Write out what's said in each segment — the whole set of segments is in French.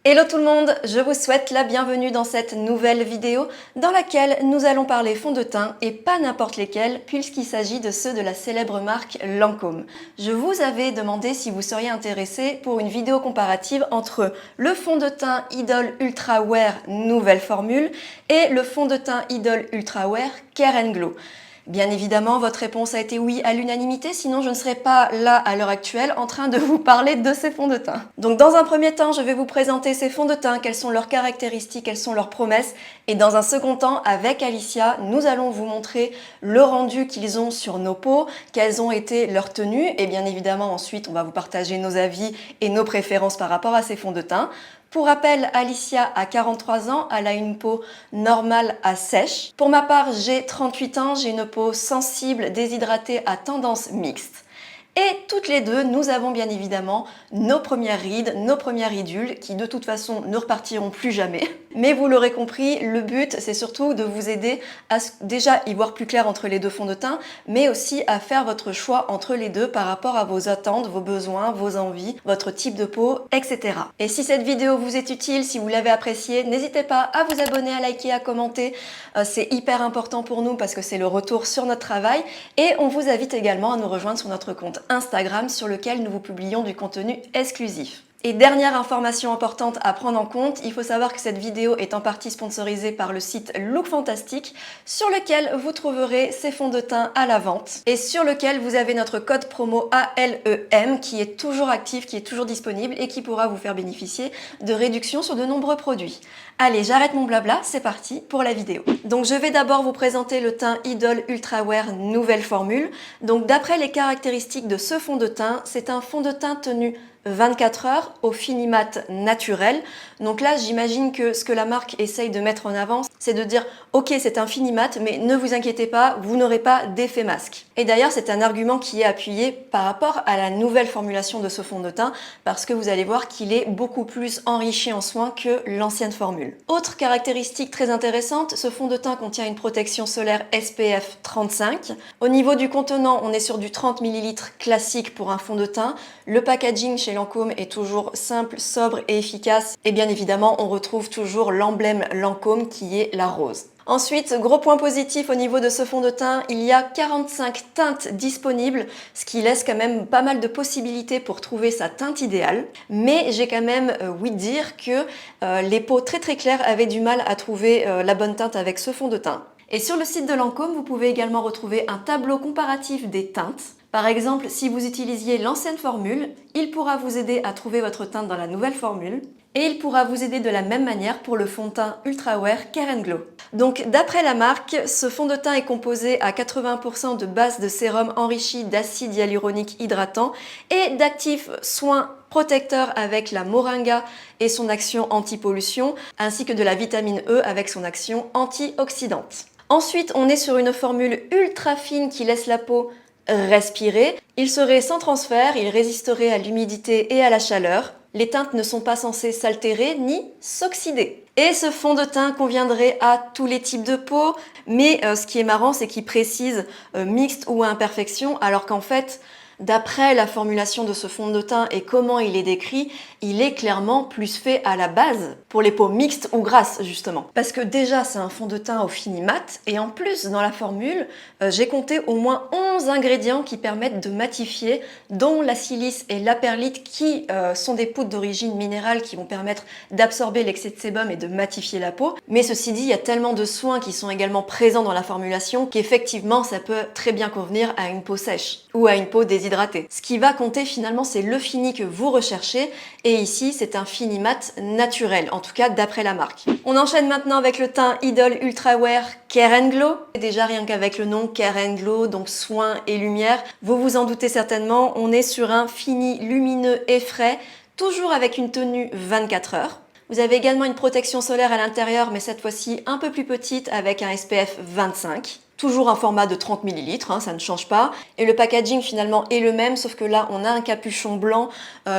Hello tout le monde, je vous souhaite la bienvenue dans cette nouvelle vidéo dans laquelle nous allons parler fond de teint et pas n'importe lesquels puisqu'il s'agit de ceux de la célèbre marque Lancôme. Je vous avais demandé si vous seriez intéressé pour une vidéo comparative entre le fond de teint Idol Ultra Wear nouvelle formule et le fond de teint Idol Ultra Wear Care & Glow. Bien évidemment, votre réponse a été oui à l'unanimité, sinon je ne serais pas là à l'heure actuelle en train de vous parler de ces fonds de teint. Donc dans un premier temps, je vais vous présenter ces fonds de teint, quelles sont leurs caractéristiques, quelles sont leurs promesses. Et dans un second temps, avec Alicia, nous allons vous montrer le rendu qu'ils ont sur nos peaux, quelles ont été leurs tenues. Et bien évidemment, ensuite, on va vous partager nos avis et nos préférences par rapport à ces fonds de teint. Pour rappel, Alicia a 43 ans, elle a une peau normale à sèche. Pour ma part, j'ai 38 ans, j'ai une peau sensible, déshydratée à tendance mixte. Et toutes les deux, nous avons bien évidemment nos premières rides, nos premières ridules qui de toute façon ne repartiront plus jamais. Mais vous l'aurez compris, le but c'est surtout de vous aider à déjà y voir plus clair entre les deux fonds de teint, mais aussi à faire votre choix entre les deux par rapport à vos attentes, vos besoins, vos envies, votre type de peau, etc. Et si cette vidéo vous est utile, si vous l'avez appréciée, n'hésitez pas à vous abonner, à liker, à commenter. C'est hyper important pour nous parce que c'est le retour sur notre travail. Et on vous invite également à nous rejoindre sur notre compte Instagram sur lequel nous vous publions du contenu exclusif. Et dernière information importante à prendre en compte, il faut savoir que cette vidéo est en partie sponsorisée par le site Look Fantastic sur lequel vous trouverez ces fonds de teint à la vente et sur lequel vous avez notre code promo ALEM qui est toujours actif, qui est toujours disponible et qui pourra vous faire bénéficier de réductions sur de nombreux produits. Allez, j'arrête mon blabla, c'est parti pour la vidéo. Donc je vais d'abord vous présenter le teint Idol Ultra Wear nouvelle formule. Donc d'après les caractéristiques de ce fond de teint, c'est un fond de teint tenu 24 heures au finimat naturel. Donc là, j'imagine que ce que la marque essaye de mettre en avant, c'est de dire « Ok, c'est un finimat, mais ne vous inquiétez pas, vous n'aurez pas d'effet masque. » Et d'ailleurs, c'est un argument qui est appuyé par rapport à la nouvelle formulation de ce fond de teint, parce que vous allez voir qu'il est beaucoup plus enrichi en soins que l'ancienne formule. Autre caractéristique très intéressante, ce fond de teint contient une protection solaire SPF 35. Au niveau du contenant, on est sur du 30 ml classique pour un fond de teint. Le packaging chez Lancôme est toujours simple, sobre et efficace. Et bien évidemment, on retrouve toujours l'emblème Lancôme qui est la rose. Ensuite, gros point positif au niveau de ce fond de teint, il y a 45 teintes disponibles, ce qui laisse quand même pas mal de possibilités pour trouver sa teinte idéale. Mais j'ai quand même ouï dire que les peaux très claires avaient du mal à trouver la bonne teinte avec ce fond de teint. Et sur le site de Lancôme, vous pouvez également retrouver un tableau comparatif des teintes. Par exemple, si vous utilisiez l'ancienne formule, il pourra vous aider à trouver votre teinte dans la nouvelle formule et il pourra vous aider de la même manière pour le fond de teint Ultra Wear Care & Glow. Donc d'après la marque, ce fond de teint est composé à 80% de base de sérum enrichi d'acide hyaluronique hydratant et d'actifs soins protecteurs avec la moringa et son action anti-pollution, ainsi que de la vitamine E avec son action antioxydante. Ensuite, on est sur une formule ultra fine qui laisse la peau respirer. Il serait sans transfert, il résisterait à l'humidité et à la chaleur. Les teintes ne sont pas censées s'altérer ni s'oxyder. Et ce fond de teint conviendrait à tous les types de peau, mais ce qui est marrant, c'est qu'il précise mixte ou à imperfection, alors qu'en fait, d'après la formulation de ce fond de teint et comment il est décrit, il est clairement plus fait à la base pour les peaux mixtes ou grasses justement. Parce que déjà c'est un fond de teint au fini mat et en plus dans la formule, j'ai compté au moins 11 ingrédients qui permettent de matifier, dont la silice et la perlite qui sont des poudres d'origine minérale qui vont permettre d'absorber l'excès de sébum et de matifier la peau. Mais ceci dit, il y a tellement de soins qui sont également présents dans la formulation qu'effectivement ça peut très bien convenir à une peau sèche ou à une peau déshydratée. Ce qui va compter finalement, c'est le fini que vous recherchez et ici c'est un fini mat naturel, en tout cas d'après la marque. On enchaîne maintenant avec le teint Idol Ultra Wear Care & Glow. Déjà rien qu'avec le nom Care & Glow, donc soin et lumière, vous vous en doutez certainement, on est sur un fini lumineux et frais, toujours avec une tenue 24 heures. Vous avez également une protection solaire à l'intérieur, mais cette fois-ci un peu plus petite avec un SPF 25. Toujours un format de 30 ml, ça ne change pas. Et le packaging finalement est le même, sauf que là on a un capuchon blanc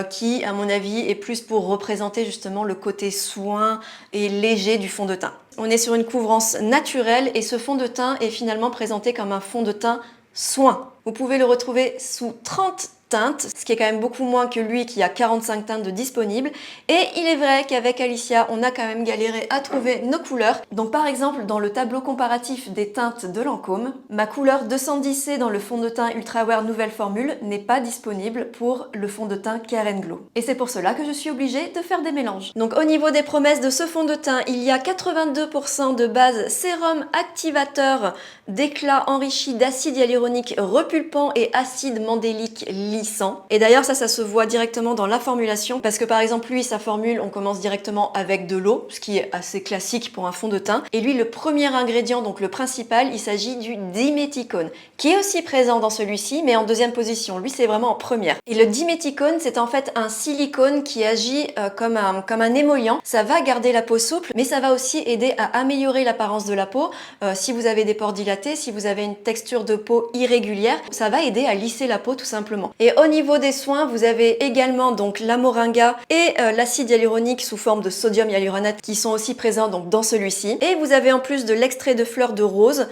qui, à mon avis, est plus pour représenter justement le côté soin et léger du fond de teint. On est sur une couvrance naturelle et ce fond de teint est finalement présenté comme un fond de teint soin. Vous pouvez le retrouver sous 30 teintes, ce qui est quand même beaucoup moins que lui qui a 45 teintes de disponibles. Et il est vrai qu'avec Alicia, on a quand même galéré à trouver nos couleurs. Donc par exemple, dans le tableau comparatif des teintes de Lancôme, ma couleur 210C dans le fond de teint Ultra Wear Nouvelle Formule n'est pas disponible pour le fond de teint Care & Glow. Et c'est pour cela que je suis obligée de faire des mélanges. Donc au niveau des promesses de ce fond de teint, il y a 82% de base sérum activateur d'éclat enrichi d'acide hyaluronique repulpant et acide mandélique lissant. Et d'ailleurs ça se voit directement dans la formulation parce que par exemple lui sa formule on commence directement avec de l'eau, ce qui est assez classique pour un fond de teint. Et lui le premier ingrédient, donc le principal, il s'agit du diméthicone qui est aussi présent dans celui-ci mais en deuxième position. Lui c'est vraiment en première. Et le diméthicone c'est en fait un silicone qui agit comme un émollient. Ça va garder la peau souple mais ça va aussi aider à améliorer l'apparence de la peau. Si vous avez des pores dilatés, si vous avez une texture de peau irrégulière, ça va aider à lisser la peau tout simplement. Et au niveau des soins, vous avez également donc la moringa et l'acide hyaluronique sous forme de sodium hyaluronate qui sont aussi présents donc dans celui-ci. Et vous avez en plus de l'extrait de fleurs de rose,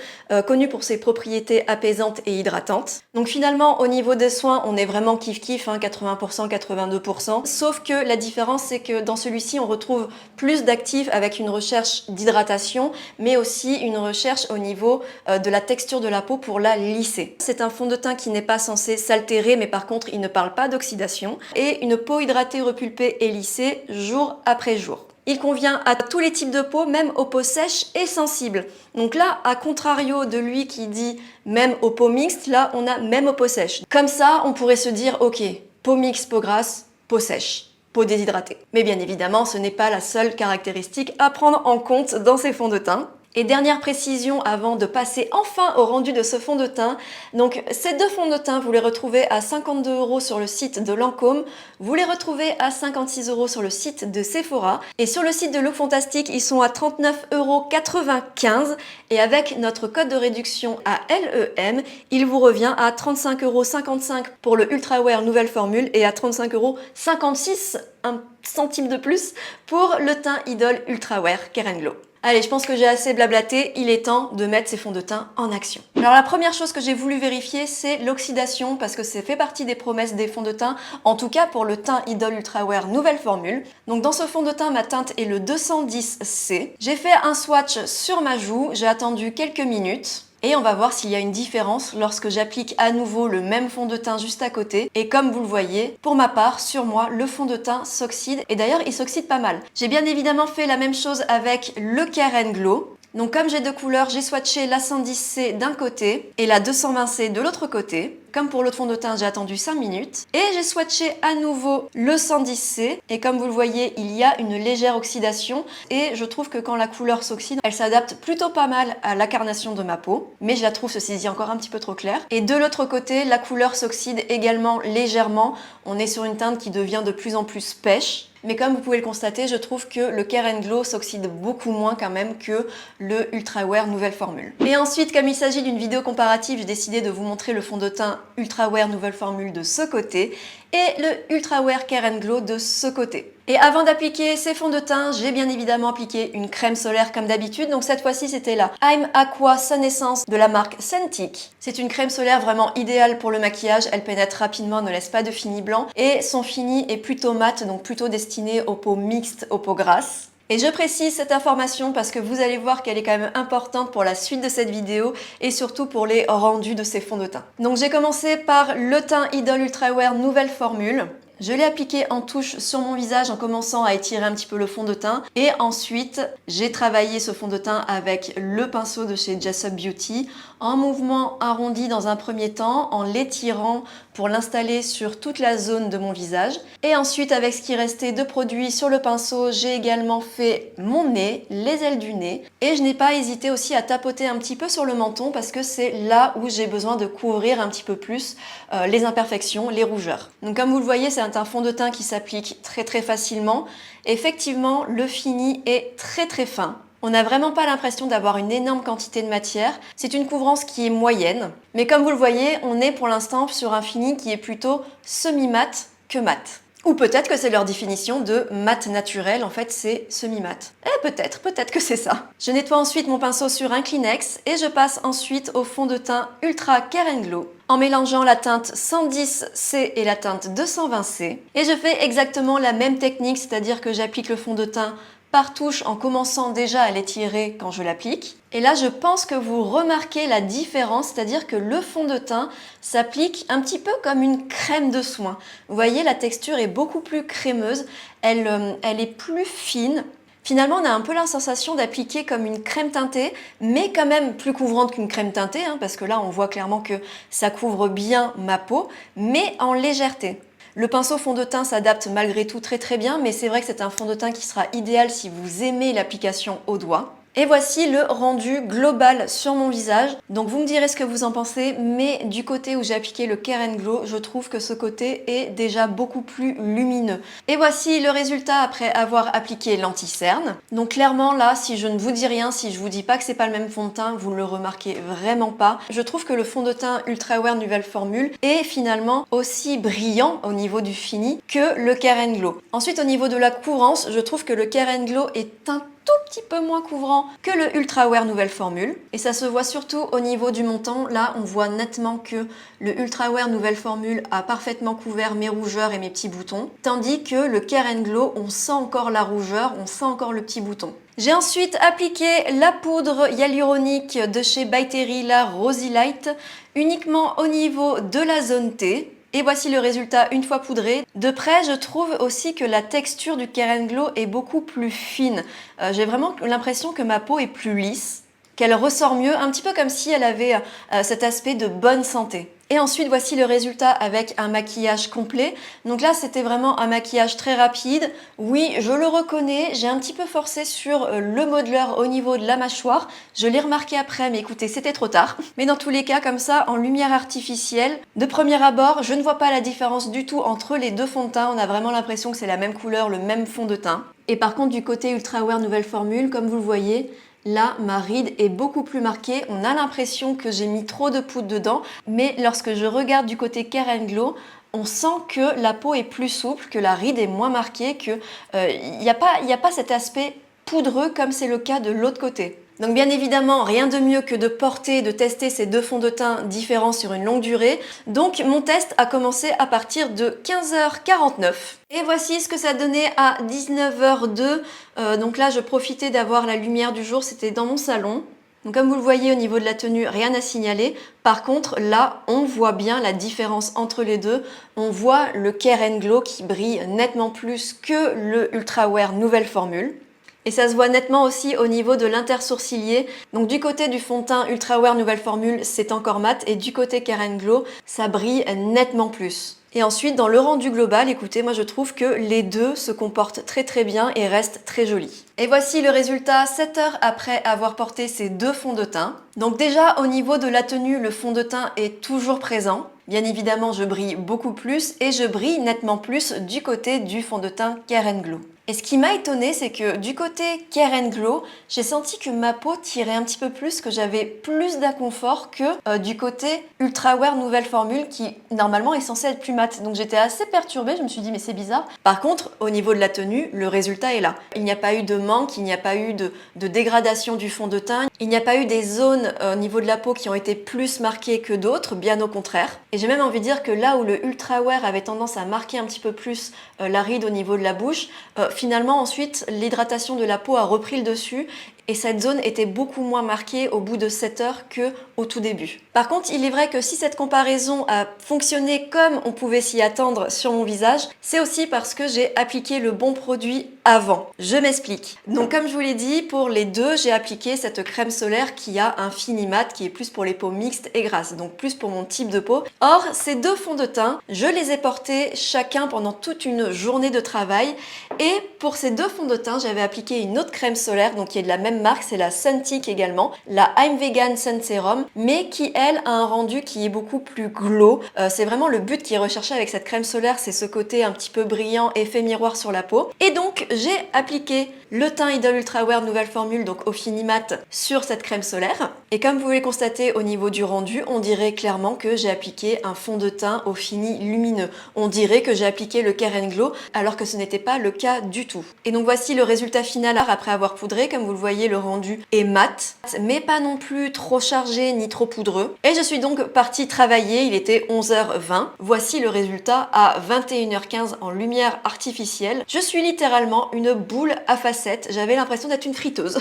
connu pour ses propriétés apaisantes et hydratantes. Donc finalement, au niveau des soins, on est vraiment kiff-kiff, hein, 80%, 82%. Sauf que la différence, c'est que dans celui-ci, on retrouve plus d'actifs avec une recherche d'hydratation, mais aussi une recherche au niveau de la texture de la peau pour la lisser. C'est un fond de teint qui n'est pas censé s'altérer, mais par contre, il ne parle pas d'oxydation. Et une peau hydratée, repulpée et lissée jour après jour. Il convient à tous les types de peau, même aux peaux sèches et sensibles. Donc là, à contrario de lui qui dit même aux peaux mixtes, là on a même aux peaux sèches. Comme ça, on pourrait se dire, ok, peau mixte, peau grasse, peau sèche, peau déshydratée. Mais bien évidemment, ce n'est pas la seule caractéristique à prendre en compte dans ces fonds de teint. Et dernière précision avant de passer enfin au rendu de ce fond de teint. Donc ces deux fonds de teint, vous les retrouvez à 52 € sur le site de Lancôme. Vous les retrouvez à 56 € sur le site de Sephora. Et sur le site de Look Fantastic, ils sont à 39,95 € et avec notre code de réduction à LEM, il vous revient à 35,55 € pour le Ultra Wear Nouvelle Formule et à 35,56 €, un centime de plus, pour le teint Idol Ultra Wear Care & Glow. Allez, je pense que j'ai assez blablaté, il est temps de mettre ces fonds de teint en action. Alors la première chose que j'ai voulu vérifier, c'est l'oxydation, parce que ça fait partie des promesses des fonds de teint, en tout cas pour le teint Idol Ultra Wear Nouvelle Formule. Donc dans ce fond de teint, ma teinte est le 210C. J'ai fait un swatch sur ma joue, j'ai attendu quelques minutes. Et on va voir s'il y a une différence lorsque j'applique à nouveau le même fond de teint juste à côté. Et comme vous le voyez, pour ma part, sur moi, le fond de teint s'oxyde. Et d'ailleurs, il s'oxyde pas mal. J'ai bien évidemment fait la même chose avec le Care & Glow. Donc comme j'ai deux couleurs, j'ai swatché la 110C d'un côté et la 220C de l'autre côté. Comme pour l'autre fond de teint, j'ai attendu 5 minutes. Et j'ai swatché à nouveau le 110C. Et comme vous le voyez, il y a une légère oxydation. Et je trouve que quand la couleur s'oxyde, elle s'adapte plutôt pas mal à l'incarnation de ma peau. Mais je la trouve, ceci dit, encore un petit peu trop claire. Et de l'autre côté, la couleur s'oxyde également légèrement. On est sur une teinte qui devient de plus en plus pêche. Mais comme vous pouvez le constater, je trouve que le Care & Glow s'oxyde beaucoup moins quand même que le Ultra Wear Nouvelle Formule. Et ensuite, comme il s'agit d'une vidéo comparative, j'ai décidé de vous montrer le fond de teint Ultra Wear Nouvelle Formule de ce côté et le Ultra Wear Care & Glow de ce côté. Et avant d'appliquer ces fonds de teint, j'ai bien évidemment appliqué une crème solaire comme d'habitude. Donc cette fois-ci, c'était la I'm Aqua Sun Essence de la marque Scentic. C'est une crème solaire vraiment idéale pour le maquillage. Elle pénètre rapidement, ne laisse pas de fini blanc. Et son fini est plutôt mat, donc plutôt destiné aux peaux mixtes, aux peaux grasses. Et je précise cette information parce que vous allez voir qu'elle est quand même importante pour la suite de cette vidéo et surtout pour les rendus de ces fonds de teint. Donc j'ai commencé par le teint Idol Ultra Wear Nouvelle Formule. Je l'ai appliqué en touche sur mon visage en commençant à étirer un petit peu le fond de teint. Et ensuite, j'ai travaillé ce fond de teint avec le pinceau de chez Jessup Beauty en mouvement arrondi dans un premier temps, en l'étirant pour l'installer sur toute la zone de mon visage. Et ensuite, avec ce qui restait de produit sur le pinceau, j'ai également fait mon nez, les ailes du nez. Et je n'ai pas hésité aussi à tapoter un petit peu sur le menton parce que c'est là où j'ai besoin de couvrir un petit peu plus les imperfections, les rougeurs. Donc comme vous le voyez, c'est un fond de teint qui s'applique très facilement. Effectivement, le fini est très fin. On n'a vraiment pas l'impression d'avoir une énorme quantité de matière. C'est une couvrance qui est moyenne. Mais comme vous le voyez, on est pour l'instant sur un fini qui est plutôt semi-mat que mat. Ou peut-être que c'est leur définition de mat naturel, en fait c'est semi-mat. Peut-être que c'est ça. Je nettoie ensuite mon pinceau sur un Kleenex et je passe ensuite au fond de teint Ultra Care and Glow en mélangeant la teinte 110C et la teinte 220C. Et je fais exactement la même technique, c'est-à-dire que j'applique le fond de teint par touche en commençant déjà à l'étirer quand je l'applique. Et là, je pense que vous remarquez la différence, c'est-à-dire que le fond de teint s'applique un petit peu comme une crème de soin. Vous voyez, la texture est beaucoup plus crémeuse, elle est plus fine. Finalement, on a un peu la sensation d'appliquer comme une crème teintée, mais quand même plus couvrante qu'une crème teintée, parce que là, on voit clairement que ça couvre bien ma peau, mais en légèreté. Le pinceau fond de teint s'adapte malgré tout très bien, mais c'est vrai que c'est un fond de teint qui sera idéal si vous aimez l'application au doigt. Et voici le rendu global sur mon visage. Donc vous me direz ce que vous en pensez, mais du côté où j'ai appliqué le Care and Glow, je trouve que ce côté est déjà beaucoup plus lumineux. Et voici le résultat après avoir appliqué l'anti-cerne. Donc clairement là, si je ne vous dis rien, si je vous dis pas que c'est pas le même fond de teint, vous ne le remarquez vraiment pas. Je trouve que le fond de teint Ultra Wear Nouvelle Formule est finalement aussi brillant au niveau du fini que le Care and Glow. Ensuite au niveau de la couvrance, je trouve que le Care and Glow est un tout petit peu moins couvrant que le Ultra Wear Nouvelle Formule. Et ça se voit surtout au niveau du menton. Là, on voit nettement que le Ultra Wear Nouvelle Formule a parfaitement couvert mes rougeurs et mes petits boutons. Tandis que le Care and Glow, on sent encore la rougeur, on sent encore le petit bouton. J'ai ensuite appliqué la poudre hyaluronique de chez By Terry, la Rosy Light, uniquement au niveau de la zone T. Et voici le résultat une fois poudré. De près, je trouve aussi que la texture du Care and Glow est beaucoup plus fine. J'ai vraiment l'impression que ma peau est plus lisse, qu'elle ressort mieux, un petit peu comme si elle avait cet aspect de bonne santé. Et ensuite, voici le résultat avec un maquillage complet. Donc là, c'était vraiment un maquillage très rapide. Oui, je le reconnais, j'ai un petit peu forcé sur le modeler au niveau de la mâchoire. Je l'ai remarqué après, mais écoutez, c'était trop tard. Mais dans tous les cas, comme ça, en lumière artificielle, de premier abord, je ne vois pas la différence du tout entre les deux fonds de teint. On a vraiment l'impression que c'est la même couleur, le même fond de teint. Et par contre, du côté Ultra Wear Nouvelle Formule, comme vous le voyez, là, ma ride est beaucoup plus marquée. On a l'impression que j'ai mis trop de poudre dedans. Mais lorsque je regarde du côté Care and Glow, on sent que la peau est plus souple, que la ride est moins marquée, qu'il n'y a pas cet aspect poudreux comme c'est le cas de l'autre côté. Donc bien évidemment, rien de mieux que de porter, de tester ces deux fonds de teint différents sur une longue durée. Donc mon test a commencé à partir de 15h49. Et voici ce que ça donnait à 19h02. Donc là, je profitais d'avoir la lumière du jour, c'était dans mon salon. Donc comme vous le voyez au niveau de la tenue, rien à signaler. Par contre, là, on voit bien la différence entre les deux. On voit le Care and Glow qui brille nettement plus que le Ultra Wear Nouvelle Formule. Et ça se voit nettement aussi au niveau de l'intersourcilier. Donc du côté du fond de teint Ultra Wear Nouvelle Formule, c'est encore mat. Et du côté Care and Glow, ça brille nettement plus. Et ensuite, dans le rendu global, écoutez, moi je trouve que les deux se comportent très bien et restent très jolis. Et voici le résultat 7 heures après avoir porté ces deux fonds de teint. Donc déjà, au niveau de la tenue, le fond de teint est toujours présent. Bien évidemment, je brille beaucoup plus et je brille nettement plus du côté du fond de teint Care and Glow. Et ce qui m'a étonnée, c'est que du côté Care and Glow, j'ai senti que ma peau tirait un petit peu plus, que j'avais plus d'inconfort que du côté Ultra Wear Nouvelle Formule qui normalement est censé être plus mat. Donc j'étais assez perturbée, je me suis dit mais c'est bizarre. Par contre, au niveau de la tenue, le résultat est là. Il n'y a pas eu de manque, il n'y a pas eu de dégradation du fond de teint, il n'y a pas eu des zones au niveau de la peau qui ont été plus marquées que d'autres, bien au contraire. Et j'ai même envie de dire que là où le Ultra Wear avait tendance à marquer un petit peu plus la ride au niveau de la bouche, finalement ensuite l'hydratation de la peau a repris le dessus et cette zone était beaucoup moins marquée au bout de 7 heures qu'au tout début. Par contre, il est vrai que si cette comparaison a fonctionné comme on pouvait s'y attendre sur mon visage, c'est aussi parce que j'ai appliqué le bon produit avant. Je m'explique. Donc comme je vous l'ai dit, pour les deux, j'ai appliqué cette crème solaire qui a un fini mat qui est plus pour les peaux mixtes et grasses, donc plus pour mon type de peau. Or, ces deux fonds de teint, je les ai portés chacun pendant toute une journée de travail et pour ces deux fonds de teint, j'avais appliqué une autre crème solaire, donc qui est de la même même marque, c'est la Suntic également, la I'm Vegan Sun Serum, mais qui elle a un rendu qui est beaucoup plus glow. C'est vraiment le but qui est recherché avec cette crème solaire, c'est ce côté un petit peu brillant, effet miroir sur la peau. Et donc j'ai appliqué le teint Idol Ultra Wear nouvelle formule, donc au fini mat, sur cette crème solaire. Et comme vous pouvez le constater au niveau du rendu, on dirait clairement que j'ai appliqué un fond de teint au fini lumineux. On dirait que j'ai appliqué le Care & Glow alors que ce n'était pas le cas du tout. Et donc voici le résultat final après avoir poudré. Comme vous le voyez, le rendu est mat, mais pas non plus trop chargé ni trop poudreux. Et je suis donc partie travailler, il était 11h20. Voici le résultat à 21h15 en lumière artificielle. Je suis littéralement une boule à facettes, j'avais l'impression d'être une friteuse.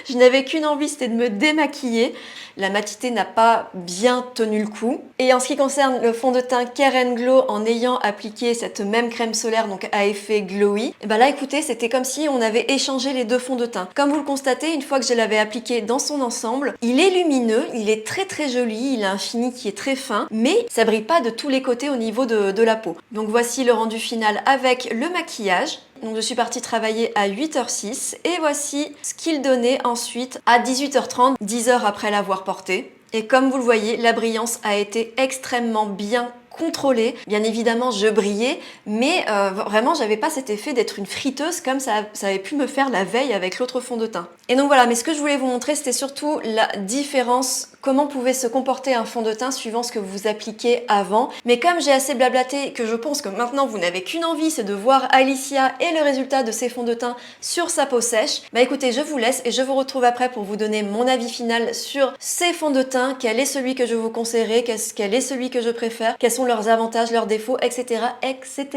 Je n'avais qu'une envie, c'était de me démaquiller. La matité n'a pas bien tenu le coup. Et en ce qui concerne le fond de teint Care & Glow, en ayant appliqué cette même crème solaire donc à effet glowy, et ben là écoutez, c'était comme si on avait échangé les deux fonds de teint. Comme vous le constatez, une fois que je l'avais appliqué dans son ensemble, il est lumineux, il est très très joli, il a un fini qui est très fin, mais ça brille pas de tous les côtés au niveau de la peau. Donc voici le rendu final avec le maquillage. Donc je suis partie travailler à 8h06 et voici ce qu'il donnait ensuite à 18h30, 10 heures après l'avoir porté. Et comme vous le voyez, la brillance a été extrêmement bien contrôlée. Bien évidemment, je brillais, mais vraiment, j'avais pas cet effet d'être une friteuse comme ça avait pu me faire la veille avec l'autre fond de teint. Et donc voilà, mais ce que je voulais vous montrer, c'était surtout la différence, comment pouvait se comporter un fond de teint suivant ce que vous appliquez avant. Mais comme j'ai assez blablaté que je pense que maintenant vous n'avez qu'une envie, c'est de voir Alicia et le résultat de ses fonds de teint sur sa peau sèche, bah écoutez, je vous laisse et je vous retrouve après pour vous donner mon avis final sur ces fonds de teint, quel est celui que je vous conseillerais, quel est celui que je préfère, quels sont leurs avantages, leurs défauts, etc. etc.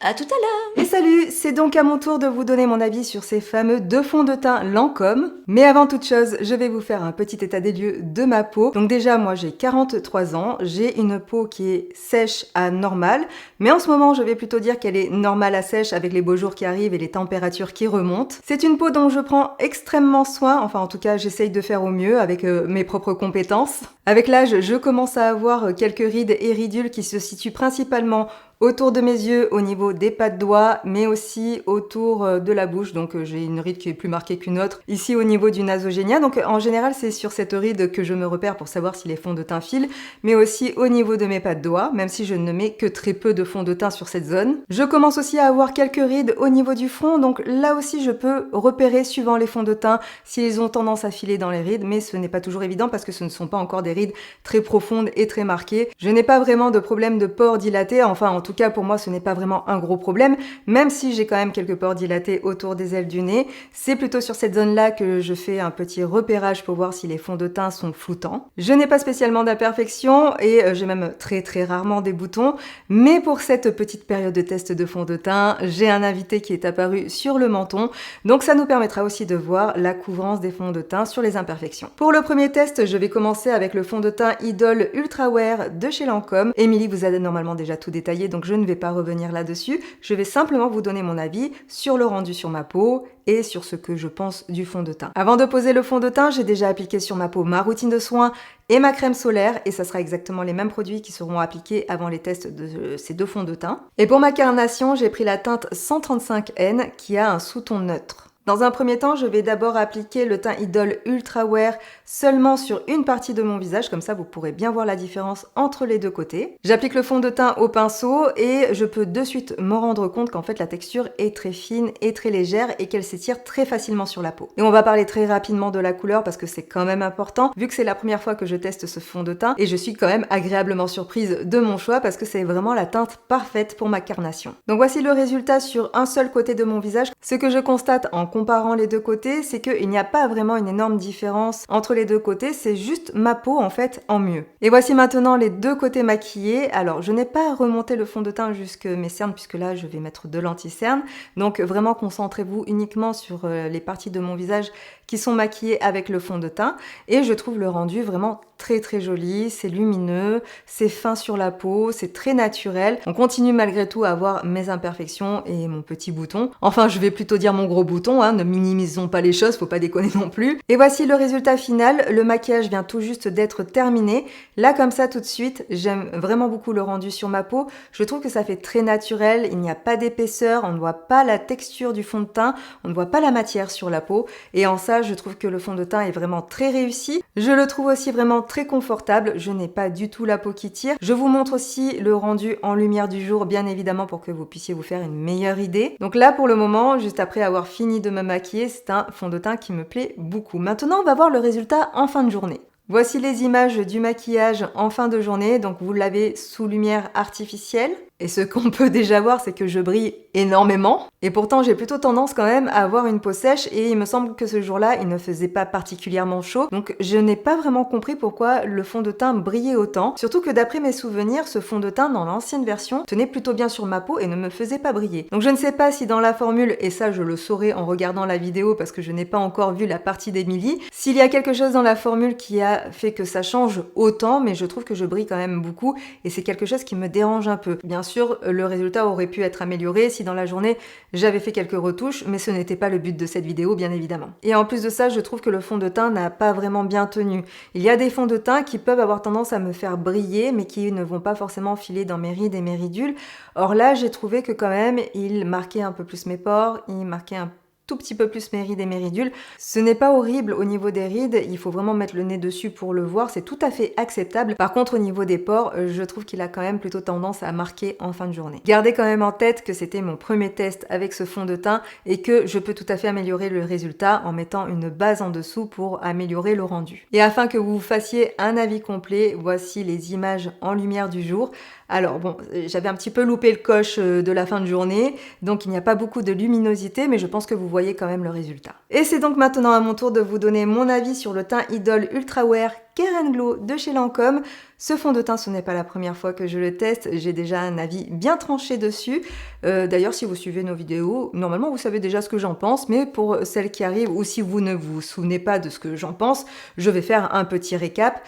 À tout à l'heure. Et salut, c'est donc à mon tour de vous donner mon avis sur ces fameux deux fonds de teint Lancôme. Mais avant toute chose, je vais vous faire un petit état des lieux de ma peau. Donc déjà, moi j'ai 43 ans, j'ai une peau qui est sèche à normale, mais en ce moment je vais plutôt dire qu'elle est normale à sèche avec les beaux jours qui arrivent et les températures qui remontent. C'est une peau dont je prends extrêmement soin, enfin en tout cas j'essaye de faire au mieux avec mes propres compétences. Avec l'âge, je commence à avoir quelques rides et ridules qui se situent principalement autour de mes yeux, au niveau des pas de doigts, mais aussi autour de la bouche. Donc j'ai une ride qui est plus marquée qu'une autre. Ici au niveau du nasogénia. Donc en général c'est sur cette ride que je me repère pour savoir si les fonds de teint filent, mais aussi au niveau de mes pas de doigts, même si je ne mets que très peu de fond de teint sur cette zone. Je commence aussi à avoir quelques rides au niveau du front. Donc là aussi je peux repérer suivant les fonds de teint s'ils ont tendance à filer dans les rides, mais ce n'est pas toujours évident parce que ce ne sont pas encore des rides très profondes et très marquées. Je n'ai pas vraiment de problème de pores dilatés, enfin en tout cas pour moi ce n'est pas vraiment un gros problème, même si j'ai quand même quelques pores dilatés autour des ailes du nez. C'est plutôt sur cette zone là que je fais un petit repérage pour voir si les fonds de teint sont floutants. Je n'ai pas spécialement d'imperfections et j'ai même très rarement des boutons, mais pour cette petite période de test de fond de teint, j'ai un invité qui est apparu sur le menton, donc ça nous permettra aussi de voir la couvrance des fonds de teint sur les imperfections. Pour le premier test, je vais commencer avec le fond de teint Idol Ultra Wear de chez Lancôme. Émilie vous a normalement déjà tout détaillé, donc je ne vais pas revenir là-dessus. Je vais simplement vous donner mon avis sur le rendu sur ma peau et sur ce que je pense du fond de teint. Avant de poser le fond de teint, j'ai déjà appliqué sur ma peau ma routine de soins et ma crème solaire, et ça sera exactement les mêmes produits qui seront appliqués avant les tests de ces deux fonds de teint. Et pour ma carnation, j'ai pris la teinte 135N qui a un sous-ton neutre. Dans un premier temps, je vais d'abord appliquer le teint Idol Ultra Wear seulement sur une partie de mon visage, comme ça vous pourrez bien voir la différence entre les deux côtés. J'applique le fond de teint au pinceau et je peux de suite me rendre compte qu'en fait la texture est très fine et très légère et qu'elle s'étire très facilement sur la peau. Et on va parler très rapidement de la couleur parce que c'est quand même important, vu que c'est la première fois que je teste ce fond de teint et je suis quand même agréablement surprise de mon choix parce que c'est vraiment la teinte parfaite pour ma carnation. Donc voici le résultat sur un seul côté de mon visage. Ce que je constate en comparant les deux côtés, c'est qu'il n'y a pas vraiment une énorme différence entre les deux côtés, c'est juste ma peau en fait en mieux. Et voici maintenant les deux côtés maquillés. Alors je n'ai pas remonté le fond de teint jusque mes cernes puisque là je vais mettre de l'anti-cerne, donc vraiment concentrez-vous uniquement sur les parties de mon visage qui sont maquillées avec le fond de teint et je trouve le rendu vraiment très très joli, c'est lumineux, c'est fin sur la peau, c'est très naturel. On continue malgré tout à avoir mes imperfections et mon petit bouton. Enfin, je vais plutôt dire mon gros bouton, hein, ne minimisons pas les choses, faut pas déconner non plus. Et voici le résultat final, le maquillage vient tout juste d'être terminé. Là, comme ça, tout de suite, j'aime vraiment beaucoup le rendu sur ma peau. Je trouve que ça fait très naturel, il n'y a pas d'épaisseur, on ne voit pas la texture du fond de teint, on ne voit pas la matière sur la peau. Et en ça, je trouve que le fond de teint est vraiment très réussi. Je le trouve aussi vraiment très confortable, je n'ai pas du tout la peau qui tire. Je vous montre aussi le rendu en lumière du jour, bien évidemment, pour que vous puissiez vous faire une meilleure idée. Donc là, pour le moment, juste après avoir fini de me maquiller, c'est un fond de teint qui me plaît beaucoup. Maintenant, on va voir le résultat en fin de journée. Voici les images du maquillage en fin de journée, donc vous l'avez sous lumière artificielle. Et ce qu'on peut déjà voir, c'est que je brille énormément. Et pourtant, j'ai plutôt tendance quand même à avoir une peau sèche et il me semble que ce jour-là, il ne faisait pas particulièrement chaud. Donc, je n'ai pas vraiment compris pourquoi le fond de teint brillait autant. Surtout que d'après mes souvenirs, ce fond de teint dans l'ancienne version tenait plutôt bien sur ma peau et ne me faisait pas briller. Donc, je ne sais pas si dans la formule, et ça je le saurai en regardant la vidéo parce que je n'ai pas encore vu la partie d'Emily, s'il y a quelque chose dans la formule qui a fait que ça change autant, mais je trouve que je brille quand même beaucoup et c'est quelque chose qui me dérange un peu. Bien sûr, le résultat aurait pu être amélioré si dans la journée j'avais fait quelques retouches, mais ce n'était pas le but de cette vidéo, bien évidemment. Et en plus de ça, je trouve que le fond de teint n'a pas vraiment bien tenu. Il y a des fonds de teint qui peuvent avoir tendance à me faire briller, mais qui ne vont pas forcément filer dans mes rides et mes ridules. Or là, j'ai trouvé que quand même, il marquait un peu plus mes pores, il marquait un tout petit peu plus mes rides et mes ridules. Ce n'est pas horrible au niveau des rides, il faut vraiment mettre le nez dessus pour le voir, c'est tout à fait acceptable. Par contre, au niveau des pores, je trouve qu'il a quand même plutôt tendance à marquer en fin de journée. Gardez quand même en tête que c'était mon premier test avec ce fond de teint et que je peux tout à fait améliorer le résultat en mettant une base en dessous pour améliorer le rendu. Et afin que vous fassiez un avis complet, voici les images en lumière du jour. Alors bon, j'avais un petit peu loupé le coche de la fin de journée, donc il n'y a pas beaucoup de luminosité, mais je pense que vous voyez quand même le résultat. Et c'est donc maintenant à mon tour de vous donner mon avis sur le teint Idol Ultra Wear Care & Glow de chez Lancôme. Ce fond de teint, ce n'est pas la première fois que je le teste, j'ai déjà un avis bien tranché dessus. D'ailleurs, si vous suivez nos vidéos, normalement vous savez déjà ce que j'en pense, mais pour celles qui arrivent, ou si vous ne vous souvenez pas de ce que j'en pense, je vais faire un petit récap,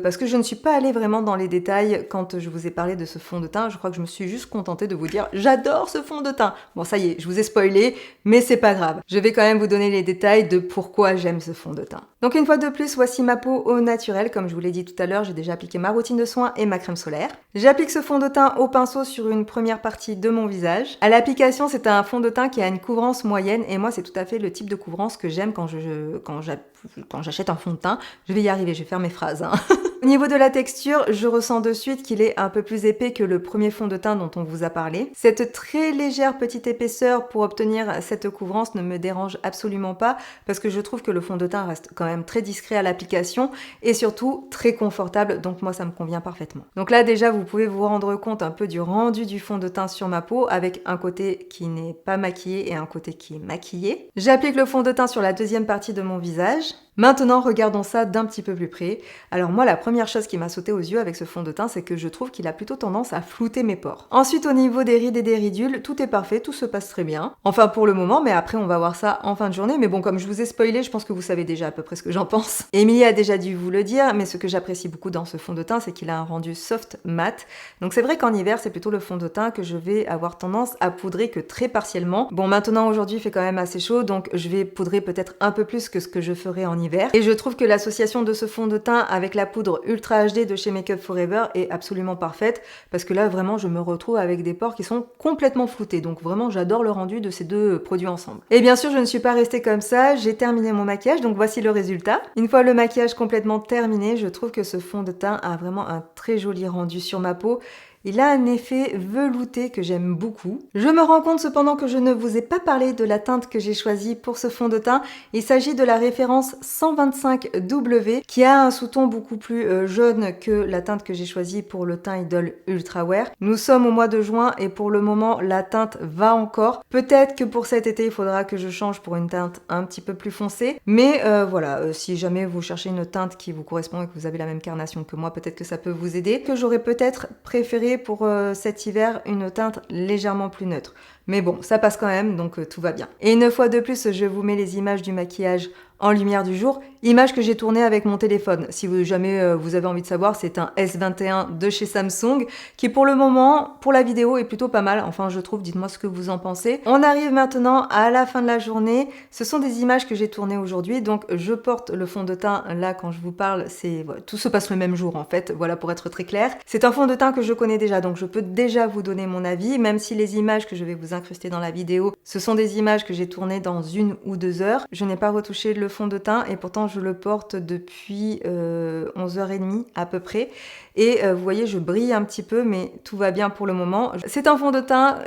parce que je ne suis pas allée vraiment dans les détails quand je vous ai parlé de ce fond de teint. Je crois que je me suis juste contentée de vous dire « J'adore ce fond de teint !» Bon, ça y est, je vous ai spoilé, mais c'est pas grave. Je vais quand même vous donner les détails de pourquoi j'aime ce fond de teint. Donc une fois de plus, voici ma peau au naturel. Comme je vous l'ai dit tout à l'heure, j'ai déjà appliqué ma routine de soins et ma crème solaire. J'applique ce fond de teint au pinceau sur une première partie de mon visage. À l'application, c'est un fond de teint qui a une couvrance moyenne et moi, c'est tout à fait le type de couvrance que j'aime quand j'achète un fond de teint. Je vais y arriver, je vais faire mes phrases, hein. Au niveau de la texture, je ressens de suite qu'il est un peu plus épais que le premier fond de teint dont on vous a parlé. Cette très légère petite épaisseur pour obtenir cette couvrance ne me dérange absolument pas parce que je trouve que le fond de teint reste quand même très discret à l'application et surtout très confortable, donc moi ça me convient parfaitement. Donc là déjà vous pouvez vous rendre compte un peu du rendu du fond de teint sur ma peau avec un côté qui n'est pas maquillé et un côté qui est maquillé. J'applique le fond de teint sur la deuxième partie de mon visage. Maintenant, regardons ça d'un petit peu plus près. Alors moi, la première chose qui m'a sauté aux yeux avec ce fond de teint, c'est que je trouve qu'il a plutôt tendance à flouter mes pores. Ensuite, au niveau des rides et des ridules, tout est parfait, tout se passe très bien. Enfin, pour le moment, mais après, on va voir ça en fin de journée. Mais bon, comme je vous ai spoilé, je pense que vous savez déjà à peu près ce que j'en pense. Emilie a déjà dû vous le dire, mais ce que j'apprécie beaucoup dans ce fond de teint, c'est qu'il a un rendu soft mat. Donc c'est vrai qu'en hiver, c'est plutôt le fond de teint que je vais avoir tendance à poudrer que très partiellement. Bon, maintenant, aujourd'hui, il fait quand même assez chaud, donc je vais poudrer peut-être un peu plus que ce que je ferais en hiver. Et je trouve que l'association de ce fond de teint avec la poudre Ultra HD de chez Make Up For Ever est absolument parfaite parce que là vraiment je me retrouve avec des pores qui sont complètement floutés, donc vraiment j'adore le rendu de ces deux produits ensemble. Et bien sûr je ne suis pas restée comme ça, j'ai terminé mon maquillage, donc voici le résultat. Une fois le maquillage complètement terminé, je trouve que ce fond de teint a vraiment un très joli rendu sur ma peau. Il a un effet velouté que j'aime beaucoup. Je me rends compte cependant que je ne vous ai pas parlé de la teinte que j'ai choisie pour ce fond de teint. Il s'agit de la référence 125W qui a un sous-ton beaucoup plus jaune que la teinte que j'ai choisie pour le teint Idol Ultra Wear. Nous sommes au mois de juin et pour le moment la teinte va encore. Peut-être que pour cet été il faudra que je change pour une teinte un petit peu plus foncée. Mais voilà, si jamais vous cherchez une teinte qui vous correspond et que vous avez la même carnation que moi, peut-être que ça peut vous aider. Que j'aurais peut-être préféré pour cet hiver une teinte légèrement plus neutre. Mais bon, ça passe quand même, donc tout va bien. Et une fois de plus, je vous mets les images du maquillage en lumière du jour. Image que j'ai tournée avec mon téléphone. Si jamais vous avez envie de savoir, c'est un S21 de chez Samsung qui pour le moment, pour la vidéo, est plutôt pas mal. Enfin, je trouve, dites-moi ce que vous en pensez. On arrive maintenant à la fin de la journée. Ce sont des images que j'ai tournées aujourd'hui. Donc, je porte le fond de teint. Là, quand je vous parle, voilà, tout se passe le même jour en fait. Voilà, pour être très clair. C'est un fond de teint que je connais déjà, donc je peux déjà vous donner mon avis, même si les images que je vais vous incruster dans la vidéo, ce sont des images que j'ai tournées dans 1 ou 2 heures. Je n'ai pas retouché le fond de teint et pourtant je le porte depuis 11h30 à peu près. Et vous voyez, je brille un petit peu, mais tout va bien pour le moment. C'est un fond de teint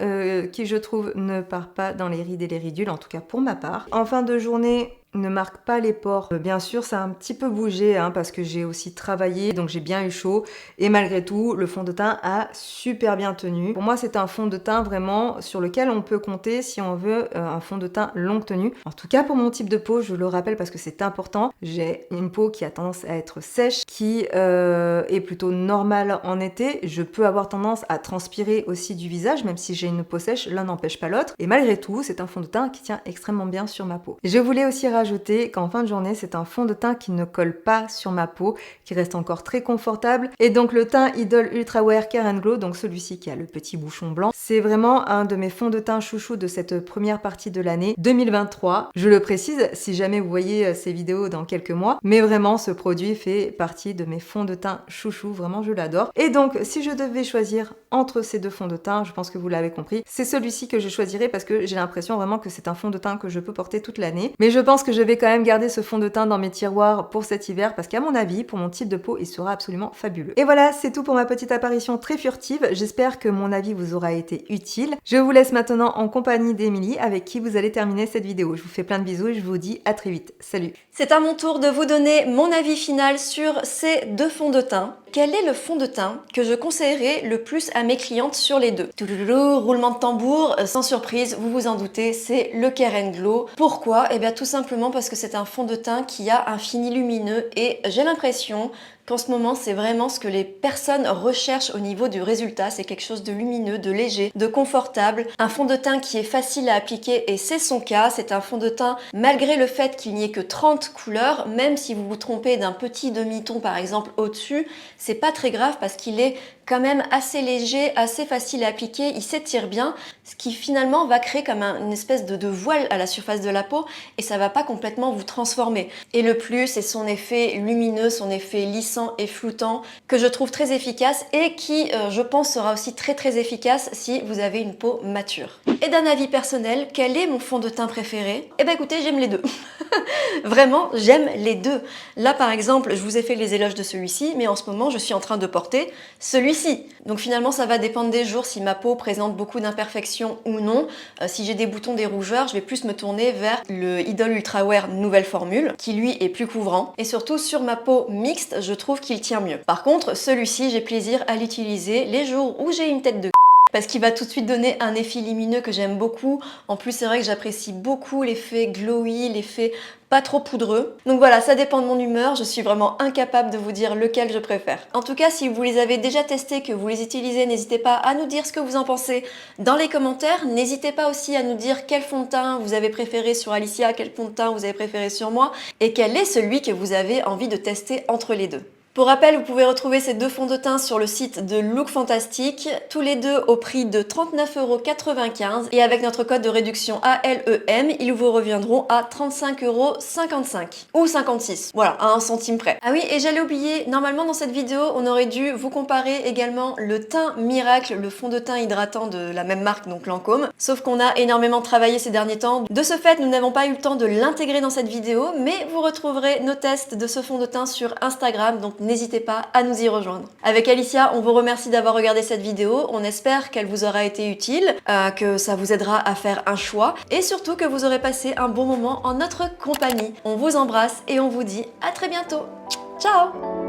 qui, je trouve, ne part pas dans les rides et les ridules, en tout cas pour ma part. En fin de journée, ne marque pas les pores. Bien sûr, ça a un petit peu bougé parce que j'ai aussi travaillé, donc j'ai bien eu chaud. Et malgré tout, le fond de teint a super bien tenu. Pour moi, c'est un fond de teint vraiment sur lequel on peut compter si on veut un fond de teint longue tenue. En tout cas, pour mon type de peau, je le rappelle parce que c'est important. J'ai une peau qui a tendance à être sèche, qui est plutôt normale en été. Je peux avoir tendance à transpirer aussi du visage, même si j'ai une peau sèche, l'un n'empêche pas l'autre. Et malgré tout, c'est un fond de teint qui tient extrêmement bien sur ma peau. Je voulais aussi rajouter qu'en fin de journée, c'est un fond de teint qui ne colle pas sur ma peau, qui reste encore très confortable. Et donc le teint Idol Ultra Wear Care & Glow, donc celui-ci qui a le petit bouchon blanc, c'est vraiment un de mes fonds de teint chouchou de cette première partie de l'année 2023. Je le précise, si jamais vous voyez ces vidéos dans quelques mois, mais vraiment ce produit fait partie de mes fonds de teint chouchou, vraiment je l'adore. Et donc si je devais choisir entre ces deux fonds de teint, je pense que vous l'avez compris, c'est celui-ci que je choisirais parce que j'ai l'impression vraiment que c'est un fond de teint que je peux porter toute l'année. Mais je pense que je vais quand même garder ce fond de teint dans mes tiroirs pour cet hiver parce qu'à mon avis, pour mon type de peau, il sera absolument fabuleux. Et voilà, c'est tout pour ma petite apparition très furtive. J'espère que mon avis vous aura été utile. Je vous laisse maintenant en compagnie d'Emilie avec qui vous allez terminer cette vidéo. Je vous fais plein de bisous et je vous dis à très vite. Salut! C'est à mon tour de vous donner mon avis final sur ces deux fonds de teint. Quel est le fond de teint que je conseillerais le plus à mes clientes sur les deux? Touloulou, roulement de tambour, sans surprise, vous vous en doutez, c'est le Care & Glow. Pourquoi? Eh bien tout simplement parce que c'est un fond de teint qui a un fini lumineux et j'ai l'impression qu'en ce moment, c'est vraiment ce que les personnes recherchent au niveau du résultat. C'est quelque chose de lumineux, de léger, de confortable. Un fond de teint qui est facile à appliquer et c'est son cas. C'est un fond de teint, malgré le fait qu'il n'y ait que 30 couleurs, même si vous vous trompez d'un petit demi-ton par exemple au-dessus, c'est pas très grave parce qu'il est quand même assez léger, assez facile à appliquer, il s'étire bien, ce qui finalement va créer comme une espèce de voile à la surface de la peau et ça va pas complètement vous transformer. Et le plus, c'est son effet lumineux, son effet lissant et floutant que je trouve très efficace et qui, je pense, sera aussi très efficace si vous avez une peau mature. Et d'un avis personnel, quel est mon fond de teint préféré? Eh ben écoutez, j'aime les deux. Vraiment, j'aime les deux. Là, par exemple, je vous ai fait les éloges de celui-ci, mais en ce moment, je suis en train de porter celui-ci. Donc finalement, ça va dépendre des jours, si ma peau présente beaucoup d'imperfections ou non. Si j'ai des boutons, des rougeurs, je vais plus me tourner vers le Idol Ultra Wear nouvelle formule, qui lui est plus couvrant. Et surtout, sur ma peau mixte, je trouve qu'il tient mieux. Par contre, celui-ci, j'ai plaisir à l'utiliser les jours où j'ai une tête de parce qu'il va tout de suite donner un effet lumineux que j'aime beaucoup. En plus, c'est vrai que j'apprécie beaucoup l'effet glowy, l'effet pas trop poudreux. Donc voilà, ça dépend de mon humeur, je suis vraiment incapable de vous dire lequel je préfère. En tout cas, si vous les avez déjà testés, que vous les utilisez, n'hésitez pas à nous dire ce que vous en pensez dans les commentaires. N'hésitez pas aussi à nous dire quel fond de teint vous avez préféré sur Alicia, quel fond de teint vous avez préféré sur moi, et quel est celui que vous avez envie de tester entre les deux. Pour rappel, vous pouvez retrouver ces deux fonds de teint sur le site de Look Fantastic, tous les deux au prix de 39,95 € et avec notre code de réduction ALEM, ils vous reviendront à 35,55 € ou 56, voilà, à 1 centime près. Ah oui, et j'allais oublier, normalement dans cette vidéo, on aurait dû vous comparer également le teint Miracle, le fond de teint hydratant de la même marque, donc Lancôme, sauf qu'on a énormément travaillé ces derniers temps. De ce fait, nous n'avons pas eu le temps de l'intégrer dans cette vidéo, mais vous retrouverez nos tests de ce fond de teint sur Instagram, donc n'hésitez pas à nous y rejoindre. Avec Alicia, on vous remercie d'avoir regardé cette vidéo. On espère qu'elle vous aura été utile, que ça vous aidera à faire un choix et surtout que vous aurez passé un bon moment en notre compagnie. On vous embrasse et on vous dit à très bientôt. Ciao!